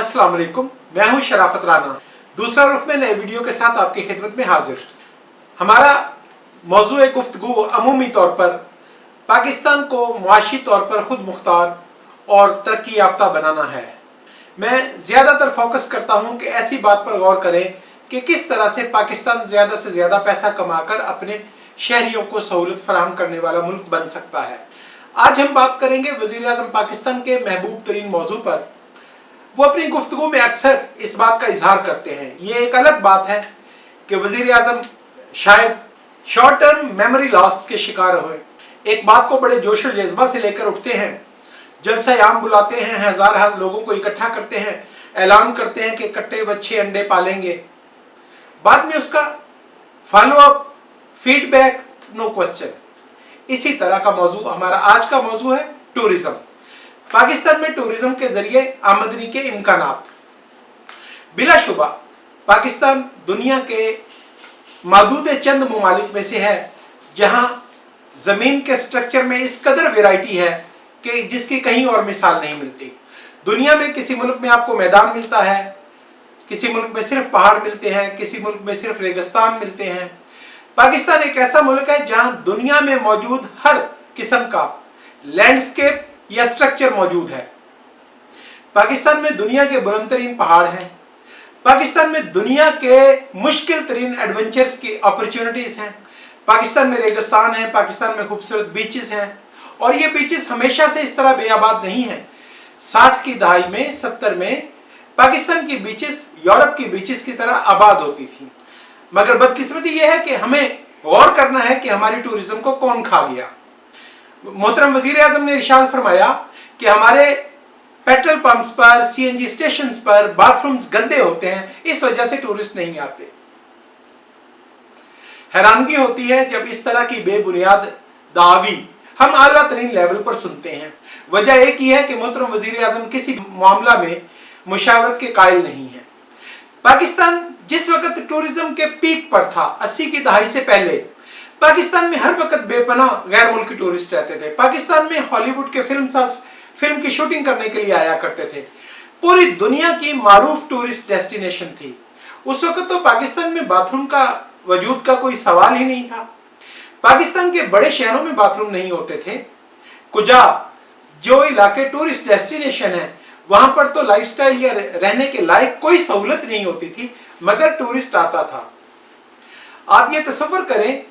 अस्सलाम वालेकुम, मैं हूं शराफत राना। दूसरा रुख में नए वीडियो के साथ आपकी खिदमत में हाजिर। हमारा मौजूद गुफ्तगू अमूमी तौर पर पाकिस्तान को मुआशी तौर पर खुद मुख्तार और तरक्की याफ्ता बनाना है। मैं ज़्यादातर फोकस करता हूं कि ऐसी बात पर गौर करें कि किस तरह से पाकिस्तान ज़्यादा से ज़्यादा पैसा कमाकर अपने शहरियों को सहूलत फराहम करने वाला मुल्क बन सकता है। आज हम बात करेंगे वज़ीर आज़म पाकिस्तान के महबूब तरीन मौजू पर। वो अपनी गुफ्तगू में अक्सर इस बात का इजहार करते हैं। ये एक अलग बात है कि वज़ीर आज़म शायद शॉर्ट टर्म मेमोरी लॉस के शिकार हुए, एक बात को बड़े जोश और जज्बा से लेकर उठते हैं, जलसा आम बुलाते हैं, हजार लोगों को इकट्ठा करते हैं, ऐलान करते हैं कि कट्टे बच्चे अंडे पालेंगे। बाद में उसका follow up feedback no question. इसी तरह का मौजू हमारा आज का मौजू है टूरिज्म। पाकिस्तान में टूरिज्म के जरिए आमदनी के इम्कानात। बिलाशुबा पाकिस्तान दुनिया के मादूद चंद ममालिक में से है जहां जमीन के स्ट्रक्चर में इस कदर वैरायटी है कि जिसकी कहीं और मिसाल नहीं मिलती। दुनिया में किसी मुल्क में आपको मैदान मिलता है, किसी मुल्क में सिर्फ पहाड़ मिलते हैं, किसी मुल्क में सिर्फ रेगिस्तान मिलते हैं। पाकिस्तान एक ऐसा मुल्क है जहां दुनिया में मौजूद हर किस्म का लैंडस्केप या स्ट्रक्चर मौजूद है। पाकिस्तान में दुनिया के बुलंद तरीन पहाड़ हैं, पाकिस्तान में दुनिया के मुश्किल तरीन एडवेंचर्स की अपॉर्चुनिटीज हैं, पाकिस्तान में रेगिस्तान है, पाकिस्तान में खूबसूरत बीचेस हैं। और ये बीचेस हमेशा से इस तरह बेआबाद नहीं है। 60 की दहाई में 70 में पाकिस्तान की बीचेस यूरोप की बीचेस की तरह आबाद होती थी। मगर बदकिस्मती यह है कि हमें गौर करना है कि हमारी टूरिज्म को कौन खा गया। मोहतरम वजीर आज़म ने इरशाद फरमाया कि हमारे पेट्रोल पंप्स पर, सीएनजी स्टेशंस पर बाथरूम्स गंदे होते हैं, इस वजह से टूरिस्ट नहीं आते। हैरानगी होती है जब इस तरह की बेबुनियाद दावी हम आला तरीन लेवल पर सुनते हैं। वजह एक ही है कि मोहतरम वजीर आज़म किसी मामला में मुशावरत के कायल नहीं है। पाकिस्तान जिस वक्त टूरिज्म के पीक पर था, 80 की दहाई से पहले, पाकिस्तान में हर वक्त बेपनाह गैर मुल्की टूरिस्ट रहते थे। पाकिस्तान में हॉलीवुड के फिल्म की शूटिंग करने के लिए आया करते थे। पूरी दुनिया की मारूफ टूरिस्ट डेस्टिनेशन थी। उस वक्त तो पाकिस्तान में बाथरूम का वजूद का कोई सवाल ही नहीं था। पाकिस्तान के बड़े शहरों में बाथरूम नहीं होते थे। कुजा जो इलाके टूरिस्ट डेस्टिनेशन है वहां पर तो लाइफस्टाइल या रहने के लायक कोई सहूलत नहीं होती थी, मगर टूरिस्ट आता था। आप ये तसव्वुर करें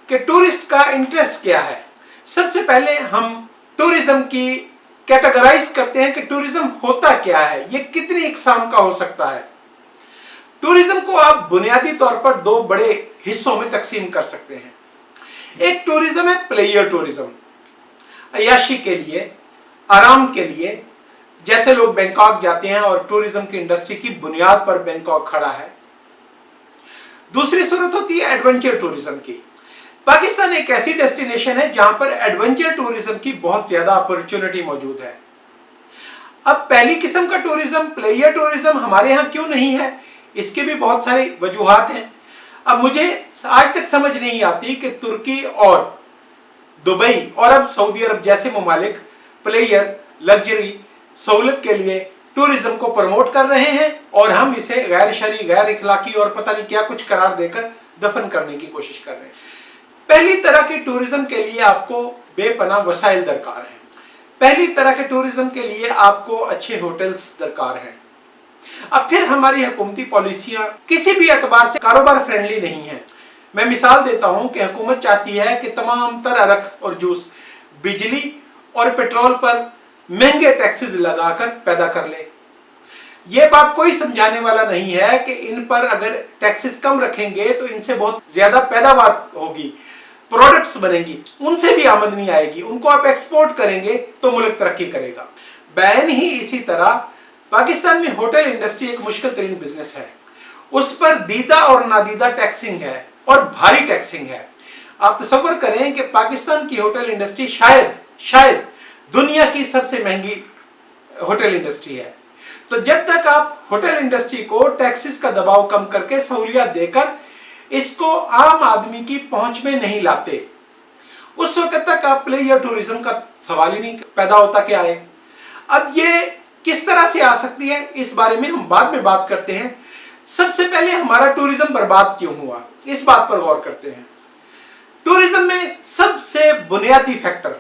कि टूरिस्ट का इंटरेस्ट क्या है। सबसे पहले हम टूरिज्म की कैटेगराइज करते हैं कि टूरिज्म होता क्या है, ये कितनी इकसाम का हो सकता है। टूरिज्म को आप बुनियादी तौर पर दो बड़े हिस्सों में तकसीम कर सकते हैं। एक टूरिज्म है प्लेयर टूरिज्म, अय्याशी के लिए, आराम के लिए, जैसे लोग बैंकॉक जाते हैं और टूरिज्म की इंडस्ट्री की बुनियाद पर बैंकॉक खड़ा है। दूसरी सूरत होती है एडवेंचर टूरिज्म की। पाकिस्तान एक ऐसी डेस्टिनेशन है जहां पर एडवेंचर टूरिज्म की बहुत ज्यादा अपॉर्चुनिटी मौजूद है। अब पहली किस्म का टूरिज्म प्लेयर टूरिज्म हमारे यहाँ क्यों नहीं है, इसके भी बहुत सारी वजूहात हैं। अब मुझे आज तक समझ नहीं आती कि तुर्की और दुबई और अब सऊदी अरब जैसे ममालिक प्लेयर लग्जरी सहूलत के लिए टूरिज्म को प्रमोट कर रहे हैं और हम इसे गैर शरई, गैर इखलाकी और पता नहीं क्या कुछ करार देकर दफन करने की कोशिश कर रहे हैं। पहली तरह के टूरिज्म के लिए आपको बेपनाह वसाइल दरकार हैं। पहली तरह के टूरिज्म के लिए आपको अच्छे होटल्स दरकार हैं। अब फिर हमारी हुकूमती पॉलिसियां किसी भी एतबार से कारोबार फ्रेंडली नहीं है। मैं मिसाल देता हूं कि हुकूमत चाहती है कि तमाम तर अरक और जूस बिजली और पेट्रोल पर महंगे टैक्सेस लगाकर पैदा कर ले। यह बात कोई समझाने वाला नहीं है कि इन पर अगर टैक्सेस कम रखेंगे तो इनसे बहुत ज्यादा पैदावार होगी, प्रोडक्ट्स बनेंगी, उनसे भी आमदनी आएगी, उनको आप एक्सपोर्ट करेंगे तो मुल्क तरक्की करेगा। बैन ही इसी तरह पाकिस्तान में होटल इंडस्ट्री एक मुश्किल तरीन बिजनेस है। उस पर दीदा और नादीदा टैक्सिंग है और भारी टैक्सिंग है। आप तसव्वुर करें कि पाकिस्तान की होटल इंडस्ट्री शायद दुनिया की सबसे महंगी होटल इंडस्ट्री है। तो जब तक आप होटल इंडस्ट्री को टैक्सेस का दबाव कम करके सहूलियत देकर इसको आम आदमी की पहुंच में नहीं लाते, उस वक्त तक आप प्लेयर टूरिज्म का सवाल ही नहीं पैदा होता कि आए। अब ये किस तरह से आ सकती है इस बारे में हम बाद में बात करते हैं। सबसे पहले हमारा टूरिज्म बर्बाद क्यों हुआ, इस बात पर गौर करते हैं। टूरिज्म में सबसे बुनियादी फैक्टर,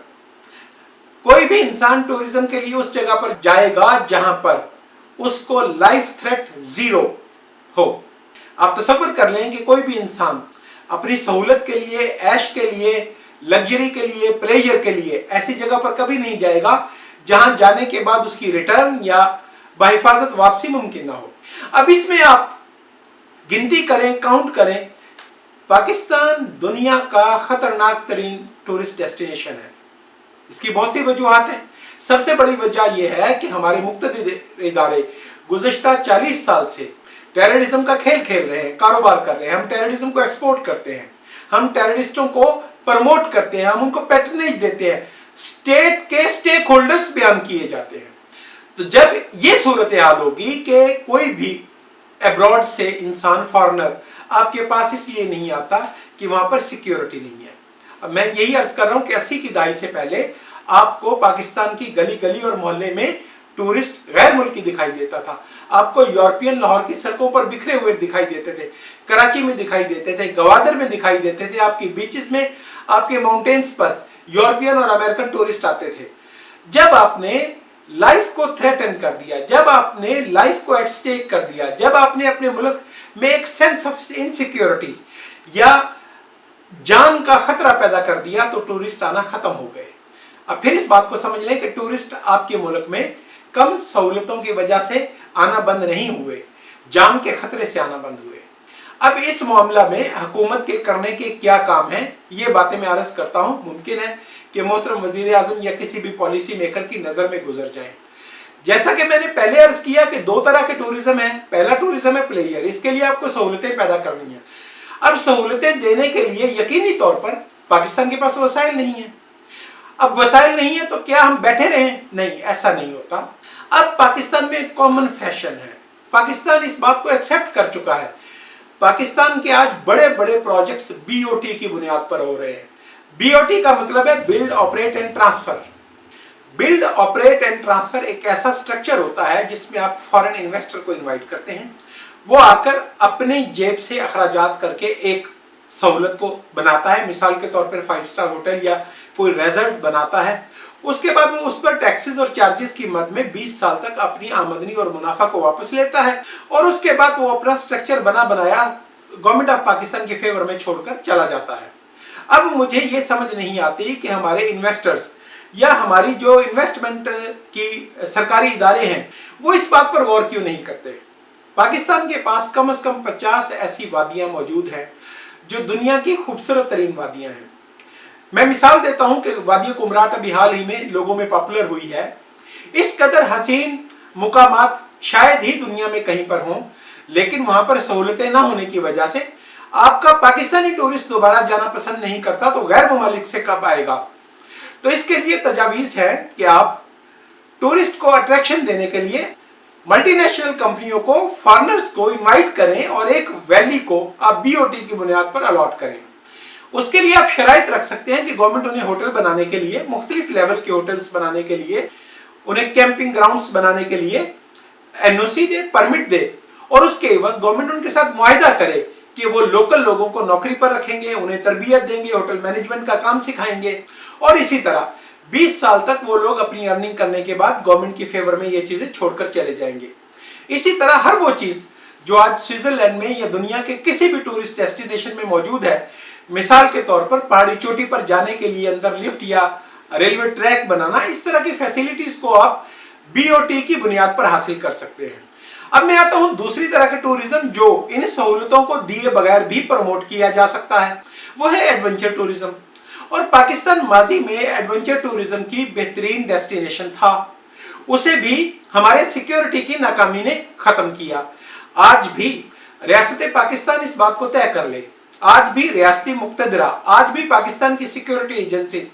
कोई भी इंसान टूरिज्म के लिए उस जगह पर जाएगा जहां पर उसको लाइफ थ्रेट जीरो हो। आप तसव्वुर कर लें कि कोई भी इंसान अपनी सहूलत के लिए, ऐश के लिए, लग्जरी के लिए, प्लेजर के लिए ऐसी जगह पर कभी नहीं जाएगा जहां जाने के बाद उसकी रिटर्न या बहिफाजत वापसी मुमकिन ना हो। अब इसमें आप गिनती करें, काउंट करें, पाकिस्तान दुनिया का खतरनाक तरीन टूरिस्ट डेस्टिनेशन है। इसकी बहुत सी वजूहात हैं। सबसे बड़ी वजह यह है कि हमारे मुक्तदिर इदारे गुज़श्ता 40 साल से टेररिज्म का खेल खेल रहे हैं, कारोबार कर रहे हैं। हम टेररिज्म को एक्सपोर्ट करते हैं, हम टेररिस्टों को प्रमोट करते हैं, हम उनको पैट्रनेज देते हैं, स्टेट के स्टेक होल्डर्स बयान किए जाते हैं। तो जब ये सूरत हाल होगी कि कोई भी अब्रॉड से इंसान, फॉरेनर आपके पास इसलिए नहीं आता कि वहां पर सिक्योरिटी नहीं है। अब मैं यही अर्ज कर रहा हूं कि 80 की दहाई से पहले आपको पाकिस्तान की गली गली और मोहल्ले में टूरिस्ट गैर मुल्की दिखाई देता था। आपको यूरोपियन लाहौर की सड़कों पर बिखरे हुए दिखाई देते थे, कराची में दिखाई देते थे, गवादर में दिखाई देते थे, आपकी बीचेस में, आपके माउंटेन्स पर यूरोपियन और अमेरिकन टूरिस्ट आते थे। जब आपने लाइफ को थ्रेटन कर दिया, जब आपने लाइफ को एट स्टेक कर दिया, जब आपने अपने मुल्क में एक सेंस ऑफ इनसिक्योरिटी या जान का खतरा पैदा कर दिया, तो टूरिस्ट आना खत्म हो गए। अब फिर इस बात को समझ लें कि टूरिस्ट आपके मुल्क में कम सहूलतों की वजह से आना बंद नहीं हुए, जान के खतरे से आना बंद हुए। अब इस मामला में हुकूमत के करने के क्या काम हैं, ये बातें मैं अर्ज करता हूं। मुमकिन है कि मोहतरम वजीर आजम या किसी भी पॉलिसी मेकर की नजर में गुजर जाए। जैसा कि मैंने पहले अर्ज किया कि दो तरह के टूरिज्म है। पहला टूरिज्म है प्लेजर, इसके लिए आपको सहूलतें पैदा करनी है। अब सहूलतें देने के लिए यकीनी तौर पर पाकिस्तान के पास वसाइल नहीं है। अब वसाइल नहीं है तो क्या हम बैठे रहें? नहीं, ऐसा नहीं होता। अब पाकिस्तान में एक कॉमन फैशन है, पाकिस्तान इस बात को एक्सेप्ट कर चुका है। पाकिस्तान के आज बड़े बड़े प्रोजेक्ट्स बीओटी की बुनियाद पर हो रहे हैं। बीओटी का मतलब है build, operate and transfer. Build, operate and transfer एक ऐसा स्ट्रक्चर होता है जिसमें आप फॉरेन इन्वेस्टर को इनवाइट करते हैं, वो आकर अपनी जेब से अखराजात करके एक सहूलत को बनाता है। मिसाल के तौर पर 5 स्टार होटल या कोई रेजॉर्ट बनाता है। उसके बाद वो उस पर टैक्सेस और चार्जेस की मद में 20 साल तक अपनी आमदनी और मुनाफा को वापस लेता है और उसके बाद वो अपना स्ट्रक्चर बनाया गवर्नमेंट ऑफ पाकिस्तान के फेवर में छोड़कर चला जाता है। अब मुझे ये समझ नहीं आती कि हमारे इन्वेस्टर्स या हमारी जो इन्वेस्टमेंट की सरकारी इदारे हैं वो इस बात पर गौर क्यों नहीं करते। पाकिस्तान के पास कम से कम 50 ऐसी वादियां मौजूद हैं जो दुनिया की खूबसूरत तरीन वादियां हैं। मैं मिसाल देता हूं कि वादी कुमराट अभी हाल ही में लोगों में पॉपुलर हुई है। इस कदर हसीन मुकामात शायद ही दुनिया में कहीं पर हों, लेकिन वहां पर सहूलतें ना होने की वजह से आपका पाकिस्तानी टूरिस्ट दोबारा जाना पसंद नहीं करता, तो गैर ममालिक से कब आएगा। तो इसके लिए तजावीज़ है कि आप टूरिस्ट को अट्रैक्शन देने के लिए मल्टीनेशनल कंपनियों को, फॉरेनर्स को इनवाइट करें और एक वैली को आप बीओटी की बुनियाद पर अलॉट करें। उसके लिए आप शराइत रख सकते हैं कि गवर्नमेंट उन्हें होटल बनाने के लिए, मुख्तलिफ लेवल के होटल्स बनाने के लिए, उन्हें कैंपिंग ग्राउंड्स बनाने के लिए एनओसी दे, परमिट दे, और उसके एवज गवर्नमेंट उनके साथ मुआहिदा करे कि वो लोकल लोगों को नौकरी पर रखेंगे, उन्हें तरबियत देंगे, होटल मैनेजमेंट का काम सिखाएंगे, और इसी तरह 20 साल तक वो लोग अपनी अर्निंग करने के बाद गवर्नमेंट की फेवर में ये चीजें छोड़कर चले जाएंगे। इसी तरह हर वो चीज जो आज स्विट्जरलैंड में या दुनिया के किसी भी टूरिस्ट डेस्टिनेशन में मौजूद है, मिसाल के तौर पर पहाड़ी चोटी पर जाने के लिए अंदर लिफ्ट या रेलवे ट्रैक बनाना, इस तरह की फैसिलिटीज को आप बीओटी की बुनियाद पर हासिल कर सकते हैं। अब मैं आता हूं दूसरी तरह के टूरिज्म जो इन सहूलतों को दिए बगैर भी प्रमोट किया जा सकता है, वो है एडवेंचर टूरिज्म। और पाकिस्तान माजी में एडवेंचर टूरिज्म की बेहतरीन डेस्टिनेशन था, उसे भी हमारे सिक्योरिटी की नाकामी ने खत्म किया। आज भी रियासत पाकिस्तान इस बात को तय कर ले, आज भी रियासती मुक्तदरा, आज भी पाकिस्तान की सिक्योरिटी एजेंसीज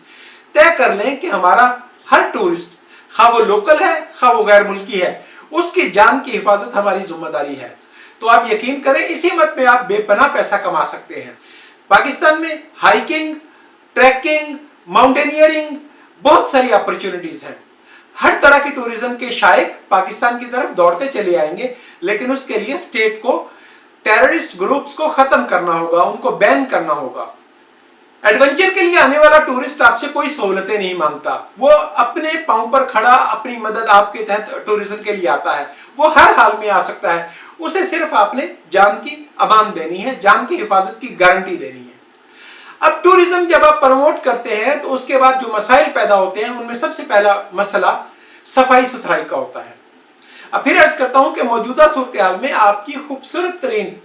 तय कर लें कि हमारा हर टूरिस्ट, खा वो लोकल है खा वो गैर मुल्की है, उसकी जान की हिफाजत हमारी जिम्मेदारी है। तो आप यकीन करें इसी मत में आप बेपनाह पैसा कमा सकते हैं। पाकिस्तान में हाइकिंग, ट्रैकिंग, माउंटेनियरिंग, बहुत सारी अपॉर्चुनिटीज हैं। हर तरह की टूरिज्म के शायक पाकिस्तान की तरफ दौड़ते चले आएंगे, लेकिन उसके लिए स्टेट को टेररिस्ट ग्रुप्स को खत्म करना होगा, उनको बैन करना होगा। एडवेंचर के लिए आने वाला टूरिस्ट आपसे कोई सहूलतें नहीं मांगता, वो अपने पांव पर खड़ा अपनी मदद आपके तहत टूरिज्म के लिए आता है, वो हर हाल में आ सकता है। उसे सिर्फ आपने जान की अमान देनी है, जान की हिफाजत की गारंटी देनी है। अब टूरिज्म जब आप प्रमोट करते हैं तो उसके बाद जो मसाइल पैदा होते हैं, उनमें सबसे पहला मसला सफाई सुथराई का होता है। अब फिर अर्ज करता हूं कि मौजूदा सूरत हाल में आपकी खूबसूरत तरीन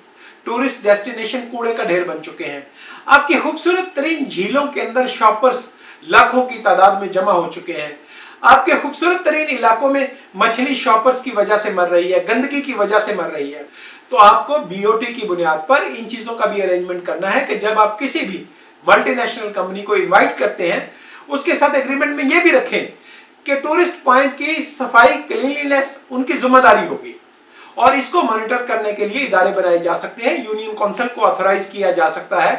टूरिस्ट डेस्टिनेशन कूड़े का ढेर बन चुके हैं। आपकी खूबसूरत तरीन झीलों के अंदर शॉपर्स लाखों की तादाद में जमा हो चुके हैं। आपके खूबसूरत तरीन इलाकों में मछली शॉपर्स की वजह से मर रही है, गंदगी की वजह से मर रही है। तो आपको बीओटी की बुनियाद पर इन चीजों का भी अरेंजमेंट करना है कि जब आप किसी भी मल्टीनेशनल कंपनी को इनवाइट करते हैं, उसके साथ एग्रीमेंट में यह भी रखें कि टूरिस्ट पॉइंट की सफाई, क्लीनलीनेस उनकी जिम्मेदारी होगी। और इसको मॉनिटर करने के लिए इदारे बनाए जा सकते हैं। यूनियन काउंसिल को ऑथराइज किया जा सकता है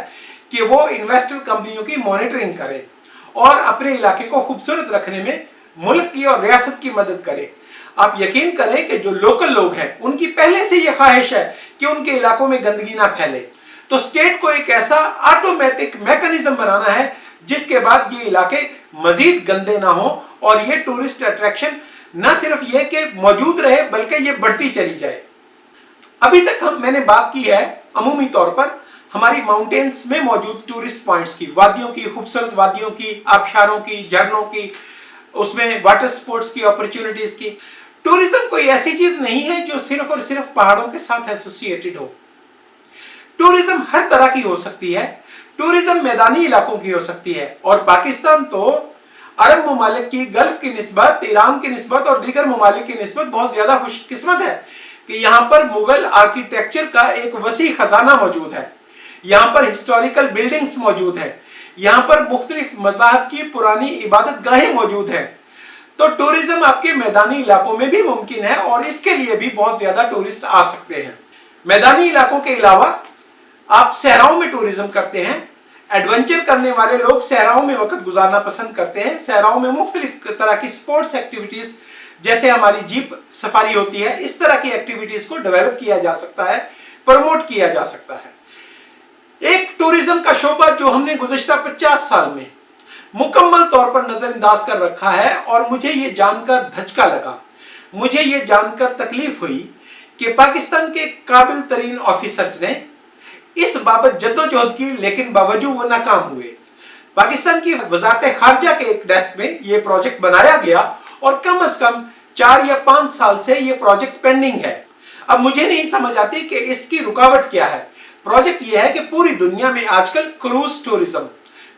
कि वो इन्वेस्टर कंपनियों की मॉनिटरिंग करे और अपने इलाके को खूबसूरत रखने में मुल्क की और रियासत की मदद करे। आप यकीन करें कि जो लोकल लोग हैं, उनकी पहले से ये ख्वाहिश है कि उनके इलाकों में गंदगी ना फैले। तो स्टेट को एक ऐसा ऑटोमेटिक मैकेनिज्म बनाना है जिसके बाद ये इलाके मजीद गंदे ना हो और ये टूरिस्ट अट्रैक्शन न सिर्फ ये कि मौजूद रहे बल्कि ये बढ़ती चली जाए। अभी तक मैंने बात की है अमूमी तौर पर हमारी माउंटेन्स में मौजूद टूरिस्ट पॉइंट्स की, वादियों की, खूबसूरत वादियों की, आबशारों की, झरनों की, उसमें वाटर स्पोर्ट्स की अपॉर्चुनिटीज की। टूरिज्म कोई ऐसी चीज नहीं है जो सिर्फ और सिर्फ पहाड़ों के साथ एसोसिएटेड हो। टूरिज्म हर तरह की हो सकती है। टूरिज्म मैदानी इलाकों की हो सकती है और पाकिस्तान तो अरब ममालिक की, गल्फ की निस्बत, ईरान की निस्बत और दीगर ममालिक की निस्बत बहुत ज्यादा खुशकिस्मत है कि यहाँ पर मुगल आर्किटेक्चर का एक वसी खजाना मौजूद है। यहाँ पर हिस्टोरिकल बिल्डिंग्स मौजूद हैं, यहाँ पर मुख्तलिफ मज़ाहब की पुरानी इबादत गाहें मौजूद हैं। तो टूरिज्म आपके मैदानी इलाकों में भी मुमकिन है और इसके लिए भी बहुत ज्यादा टूरिस्ट आ सकते हैं। मैदानी इलाकों के अलावा आप सहराओं में टूरिज्म करते हैं। एडवेंचर करने वाले लोग सहराओं में वक्त गुजारना पसंद करते हैं। सहराओं में मुख्तलिफ तरह की स्पोर्ट्स एक्टिविटीज, जैसे हमारी जीप सफारी होती है, इस तरह की एक्टिविटीज को डेवलप किया जा सकता है, प्रमोट किया जा सकता है। एक टूरिज्म का शोबा जो हमने गुज़श्ता 50 साल में मुकम्मल तौर पर नजरअंदाज कर रखा है और मुझे ये जानकर धचका लगा, मुझे ये जानकर तकलीफ हुई कि पाकिस्तान के काबिल तरीन ऑफिसर्स ने इस बाबत जद्दोजहद की, लेकिन बावजूद वो नाकाम हुए। पाकिस्तान की वजारत खारजा के एक डेस्क में ये प्रोजेक्ट बनाया गया और कम से कम 4 या 5 साल से ये प्रोजेक्ट पेंडिंग है। अब मुझे नहीं समझ आती कि इसकी रुकावट क्या है। प्रोजेक्ट ये है कि पूरी दुनिया में आजकल क्रूज टूरिज्म,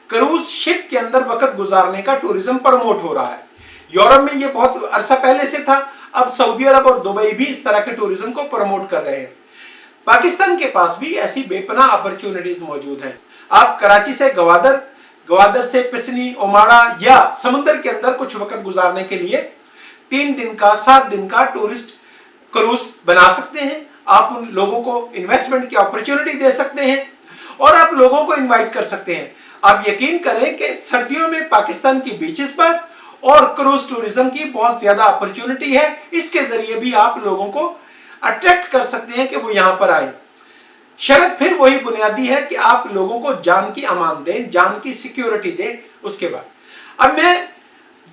क्रूज शिप के अंदर वक्त गुजारने का टूरिज्म प्रमोट हो रहा है। यूरोप में ये बहुत अरसा पहले से था, अब सऊदी अरब और दुबई भी इस तरह के टूरिज्म को प्रमोट कर रहे हैं। पाकिस्तान के पास भी ऐसी बेपनाह अपॉर्चुनिटीज मौजूद हैं। आप कराची से गवादर, गवादर से पिसनी, ओमाड़ा या समुद्र के अंदर कुछ वक्त गुजारने के लिए 3 दिन का, 7 दिन का टूरिस्ट क्रूज बना सकते हैं। आप उन लोगों को इन्वेस्टमेंट की अपॉर्चुनिटी दे सकते हैं और आप लोगों को इनवाइट कर सकते हैं। आप यकीन करें कि सर्दियों में पाकिस्तान की बीचेस पर और क्रूज टूरिज्म की बहुत ज्यादा अपॉर्चुनिटी है। इसके जरिए भी आप लोगों को अट्रैक्ट कर सकते हैं कि वो यहां पर आए। शर्त फिर वही बुनियादी है कि आप लोगों को जान की अमान दें, जान की सिक्योरिटी दें। उसके बाद अब मैं,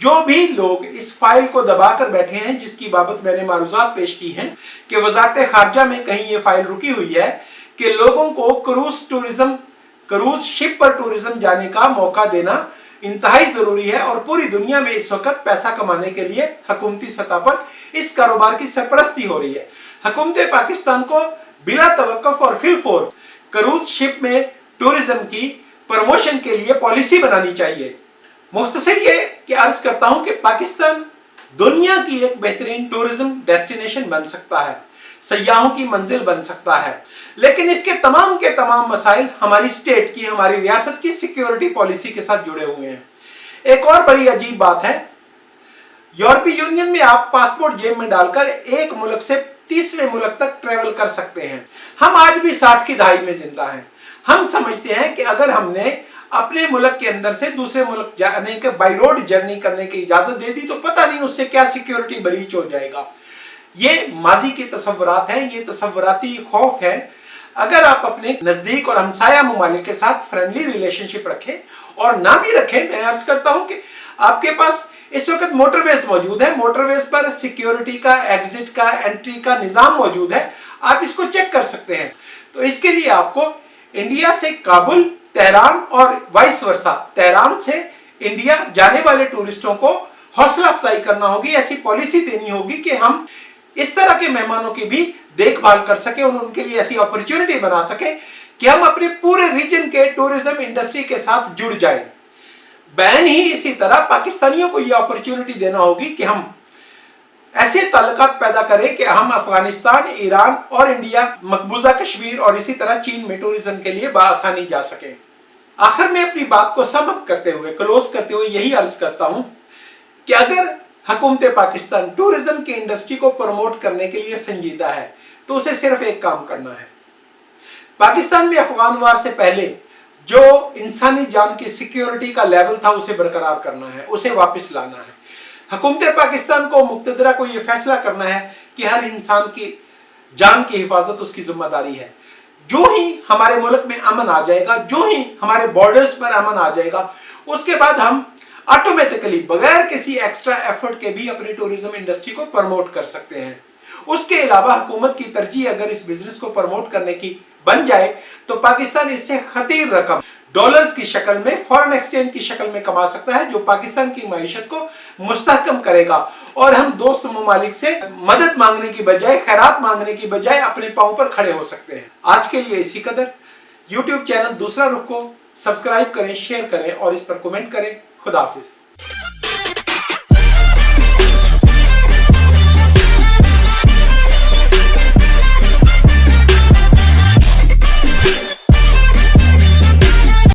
जो भी लोग इस फाइल को दबाकर बैठे हैं जिसकी बाबत मैंने मारूजात पेश की हैं कि वजारत खारजा में कहीं ये फाइल रुकी हुई है कि लोगों को क्रूज टूरिज्म, क्रूज शिप पर टूरिज्म जाने का मौका देना इंतहाई जरूरी है और पूरी दुनिया में इस वक्त पैसा कमाने के लिए हुकूमती सतह पर इस कारोबार की सरपरस्ती हो रही है। हुकूमत पाकिस्तान को बिला तवक्कुफ और फिलफौर क्रूज शिप में टूरिज्म की प्रमोशन के लिए पॉलिसी बनानी चाहिए। मुख्तसर ये कि अर्ज करता हूं कि पाकिस्तान दुनिया की एक बेहतरीन टूरिज्म डेस्टिनेशन बन सकता है, सयाहों की मंजिल बन सकता है, लेकिन इसके तमाम के तमाम मसाइल हमारी स्टेट की, हमारी रियासत की सिक्योरिटी पॉलिसी के साथ जुड़े हुए हैं। एक और बड़ी अजीब बात है, यूरोपीय यूनियन में आप पासपोर्ट जेब में डालकर एक मुल्क से 30वें मुल्क तक ट्रेवल कर सकते हैं। हम आज भी 60 की दहाई में जिंदा हैं। हम समझते हैं कि अगर हमने अपने मुल्क के अंदर से दूसरे मुल्क जाने के बाई रोड जर्नी करने की इजाजत दे दी तो पता नहीं उससे क्या सिक्योरिटी ब्रीच हो जाएगा। ये माजी के तसव्वुरात हैं, ये तसव्वुराती खौफ है। अगर आप अपने नजदीक और हमसाया ममालिक के साथ फ्रेंडली रिलेशनशिप रखें और ना भी रखें, मैं अर्ज करता हूं कि आपके पास इस वक्त मोटरवेज मौजूद है, मोटरवेज पर सिक्योरिटी का, एग्जिट का, एंट्री का निजाम मौजूद है, आप इसको चेक कर सकते हैं। तो इसके लिए आपको इंडिया से काबुल, तेहरान और वाइस वर्सा, तेहरान से इंडिया जाने वाले टूरिस्टों को हौसला अफजाई करना होगी, ऐसी पॉलिसी देनी होगी कि हम इस तरह के मेहमानों की भी देखभाल कर सके और उनके लिए ऐसी अपॉर्चुनिटी बना सके कि हम अपने पूरे रीजन के टूरिज्म इंडस्ट्री के साथ जुड़ जाए। बैन ही इसी तरह पाकिस्तानियों को यह अपॉर्चुनिटी देना होगी कि हम ऐसे ताल्लुकात पैदा करें कि हम अफगानिस्तान, ईरान और इंडिया, मकबूजा कश्मीर और इसी तरह चीन में टूरिज्म के लिए बआसानी जा सके। आखिर में अपनी बात को सम अप करते हुए, क्लोज करते हुए यही अर्ज करता हूं कि अगर हुकूमत पाकिस्तान टूरिज्म की इंडस्ट्री को प्रमोट करने के लिए संजीदा है तो उसे सिर्फ एक काम करना है। पाकिस्तान में अफगान वार से पहले जो इंसानी जान की सिक्योरिटी का लेवल था उसे बरकरार करना है, उसे वापस लाना है। हुकूमत पाकिस्तान को, मुक्तदरा को यह फैसला करना है कि हर इंसान की जान की हिफाजत उसकी जिम्मेदारी है। जो ही हमारे मुल्क में अमन आ जाएगा, जो ही हमारे बॉर्डर्स पर अमन आ जाएगा, उसके बाद हम ऑटोमेटिकली बगैर किसी एक्स्ट्रा एफर्ट के भी अपनी टूरिज्म इंडस्ट्री को प्रमोट कर सकते हैं। उसके अलावा हुकूमत की तरजीह अगर इस बिजनेस को प्रमोट करने की बन जाए तो पाकिस्तान इससे खतीर रकम डॉलर्स की शक्ल में, फॉरेन एक्सचेंज की शक्ल में कमा सकता है, जो पाकिस्तान की मईशत को मुस्तहकम करेगा और हम दोस्त ममालिक से मदद मांगने की बजाय, खैरात मांगने की बजाय अपने पांव पर खड़े हो सकते हैं। आज के लिए इसी कदर। यूट्यूब चैनल दूसरा रुख को सब्सक्राइब करें, शेयर करें और इस पर कमेंट करें। खुदा हाफिज।